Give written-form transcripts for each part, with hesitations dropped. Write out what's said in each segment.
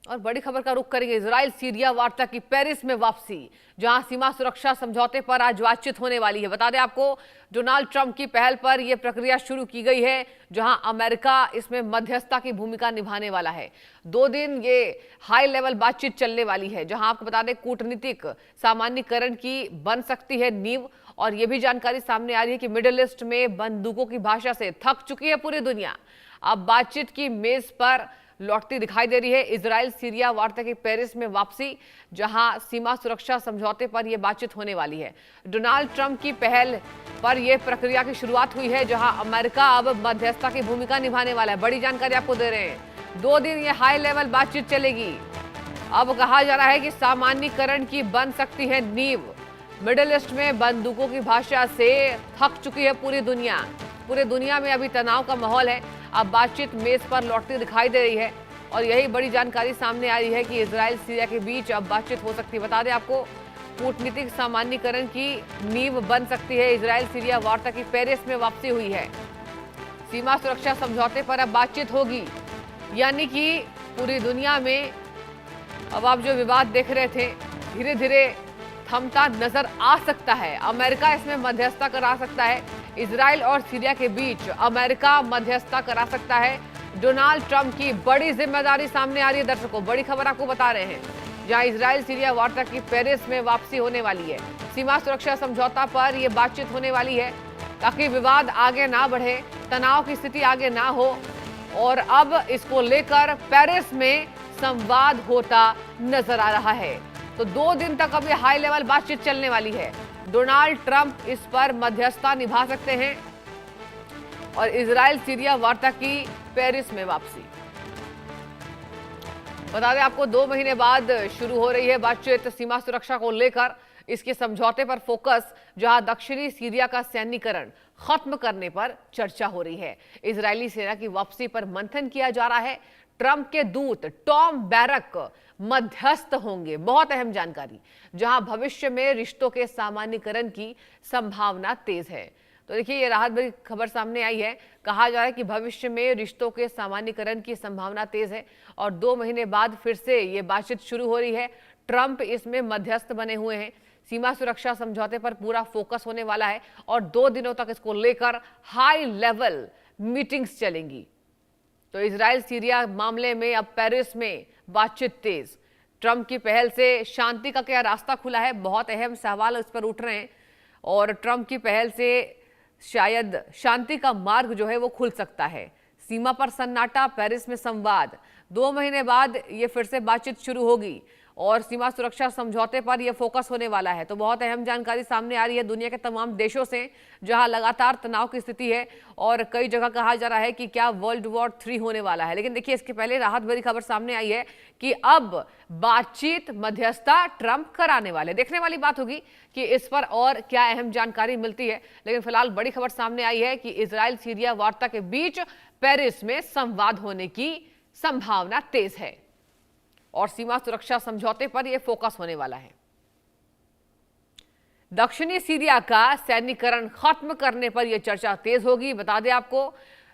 और बड़ी खबर का रुख करेंगे इजराइल सीरिया वार्ता की पेरिस में वापसी, जहां सीमा सुरक्षा समझौते पर आज बातचीत होने वाली है। बता दें आपको, डोनाल्ड ट्रंप की पहल पर यह प्रक्रिया शुरू की गई है, जहां अमेरिका इसमें मध्यस्थता की भूमिका निभाने वाला है। 2 दिन ये हाई लेवल बातचीत चलने वाली है, जहां आपको बता दें कूटनीतिक सामान्यीकरण की बन सकती है नींव। और यह भी जानकारी सामने आ रही है कि मिडिल ईस्ट में बंदूकों की भाषा से थक चुकी है पूरी दुनिया। अब बातचीत की मेज पर लौटती दिखाई दे रही है इजराइल सीरिया वार्ता की पेरिस में वापसी, जहां सीमा सुरक्षा समझौते पर यह बातचीत होने वाली है। डोनाल्ड ट्रंप की पहल पर यह प्रक्रिया की शुरुआत हुई है, जहां अमेरिका अब मध्यस्थता की भूमिका निभाने वाला है। बड़ी जानकारी आपको दे रहे हैं, 2 दिन यह हाई लेवल बातचीत चलेगी। अब कहा जा रहा है कि सामान्यीकरण की बन सकती है नींव। मिडिल ईस्ट में बंदूकों की भाषा से थक चुकी है पूरी दुनिया। पूरे दुनिया में अभी तनाव का माहौल है। अब बातचीत मेज पर लौटती दिखाई दे रही है और यही बड़ी जानकारी सामने आ रही है कि इजराइल सीरिया के बीच अब बातचीत हो सकती है। बता दें आपको, कूटनीतिक सामान्यीकरण की नींव बन सकती है। इजराइल सीरिया वार्ता की पेरिस में वापसी हुई है। सीमा सुरक्षा समझौते पर अब बातचीत होगी, यानी कि पूरी दुनिया में अब आप जो विवाद देख रहे थे धीरे धीरे थमता नजर आ सकता है। अमेरिका इसमें मध्यस्थता करा सकता है। इजराइल और सीरिया के बीच अमेरिका मध्यस्थता करा सकता है। डोनाल्ड ट्रंप की बड़ी जिम्मेदारी सामने आ रही है। दर्शकों, बड़ी खबर आपको बता रहे हैं, जहां इजराइल सीरिया वार्ता की पेरिस में वापसी होने वाली है। सीमा सुरक्षा समझौता पर यह बातचीत होने वाली है, ताकि विवाद आगे ना बढ़े, तनाव की स्थिति आगे ना हो। और अब इसको लेकर पेरिस में संवाद होता नजर आ रहा है। तो 2 दिन तक अब ये हाई लेवल बातचीत चलने वाली है। डोनाल्ड ट्रंप इस पर मध्यस्थता निभा सकते हैं और इजराइल सीरिया वार्ता की पेरिस में वापसी। बता दें आपको, 2 महीने बाद शुरू हो रही है बातचीत सीमा सुरक्षा को लेकर। इसके समझौते पर फोकस, जहां दक्षिणी सीरिया का सैन्यीकरण खत्म करने पर चर्चा हो रही है। इजरायली सेना की वापसी पर मंथन किया जा रहा है। ट्रंप के दूत टॉम बैरक मध्यस्थ होंगे। बहुत अहम जानकारी, जहां भविष्य में रिश्तों के सामान्यीकरण की संभावना तेज है। तो देखिए, ये राहत भरी खबर सामने आई है। कहा जा रहा है कि भविष्य में रिश्तों के सामान्यीकरण की संभावना तेज है और 2 महीने बाद फिर से ये बातचीत शुरू हो रही है। ट्रंप इसमें मध्यस्थ बने हुए हैं। सीमा सुरक्षा समझौते पर पूरा फोकस होने वाला है और 2 दिनों तक इसको लेकर हाई लेवल मीटिंग्स चलेंगी। तो इजराइल सीरिया मामले में अब पेरिस में बातचीत तेज। ट्रंप की पहल से शांति का क्या रास्ता खुला है, बहुत अहम सवाल इस पर उठ रहे हैं। और ट्रंप की पहल से शायद शांति का मार्ग जो है वो खुल सकता है। सीमा पर सन्नाटा, पेरिस में संवाद। 2 महीने बाद ये फिर से बातचीत शुरू होगी और सीमा सुरक्षा समझौते पर यह फोकस होने वाला है। तो बहुत अहम जानकारी सामने आ रही है दुनिया के तमाम देशों से, जहां लगातार तनाव की स्थिति है और कई जगह कहा जा रहा है कि क्या वर्ल्ड वॉर 3 होने वाला है। लेकिन देखिए, इसके पहले राहत भरी खबर सामने आई है कि अब बातचीत मध्यस्थता ट्रंप कराने वाले। देखने वाली बात होगी कि इस पर और क्या अहम जानकारी मिलती है। लेकिन फिलहाल बड़ी खबर सामने आई है कि इजराइल सीरिया वार्ता के बीच पेरिस में संवाद होने की संभावना तेज है और सीमा सुरक्षा समझौते पर यह फोकस होने वाला है। दक्षिणी सीरिया का सैन्यीकरण खत्म करने पर यह चर्चा तेज होगी। बता दें आपको,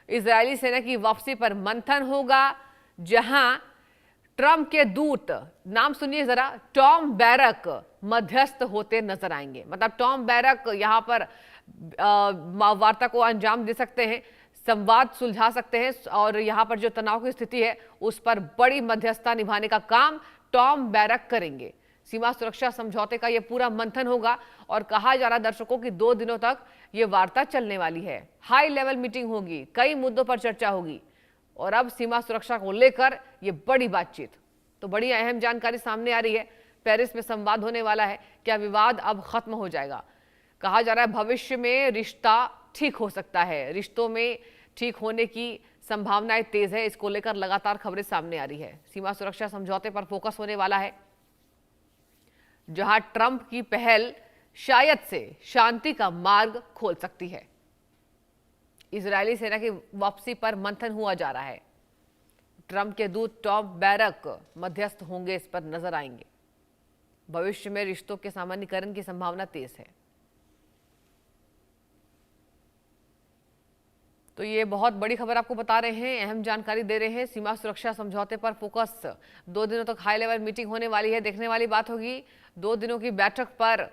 इजरायली सेना की वापसी पर मंथन होगा, जहां ट्रंप के दूत, नाम सुनिए जरा, टॉम बैरक मध्यस्थ होते नजर आएंगे। मतलब टॉम बैरक यहां पर वार्ता को अंजाम दे सकते हैं, संवाद सुलझा सकते हैं और यहां पर जो तनाव की स्थिति है उस पर बड़ी मध्यस्थता निभाने का काम टॉम बैरक करेंगे। सीमा सुरक्षा समझौते का यह पूरा मंथन होगा और कहा जा रहा है दर्शकों की 2 दिनों तक यह वार्ता चलने वाली है। हाई लेवल मीटिंग होगी, कई मुद्दों पर चर्चा होगी और अब सीमा सुरक्षा को लेकर यह बड़ी बातचीत। तो बड़ी अहम जानकारी सामने आ रही है। पेरिस में संवाद होने वाला है। क्या विवाद अब खत्म हो जाएगा? कहा जा रहा है भविष्य में रिश्ता ठीक हो सकता है। रिश्तों में ठीक होने की संभावनाएं तेज है। इसको लेकर लगातार खबरें सामने आ रही है। सीमा सुरक्षा समझौते पर फोकस होने वाला है, जहां ट्रंप की पहल शायद से शांति का मार्ग खोल सकती है। इजरायली सेना की वापसी पर मंथन हुआ जा रहा है। ट्रंप के दूत टॉम बैरक मध्यस्थ होंगे, इस पर नजर आएंगे। भविष्य में रिश्तों के सामान्यीकरण की संभावना तेज है। तो ये बहुत बड़ी खबर आपको बता रहे हैं, अहम जानकारी दे रहे हैं। सीमा सुरक्षा समझौते पर फोकस, 2 दिनों तक हाई लेवल मीटिंग होने वाली है। देखने वाली बात होगी 2 दिनों की बैठक पर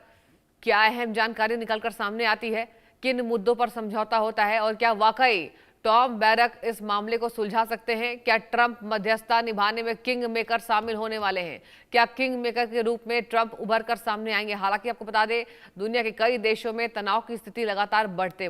क्या अहम जानकारी निकलकर सामने आती है, किन मुद्दों पर समझौता होता है और क्या वाकई टॉम बैरक इस मामले को सुलझा सकते हैं। क्या ट्रंप मध्यस्थता निभाने में किंग मेकर शामिल होने वाले हैं, क्या किंग मेकर के रूप में ट्रंप उभर कर सामने आएंगे। हालांकि आपको बता दें दुनिया के कई देशों में तनाव की स्थिति लगातार बढ़ते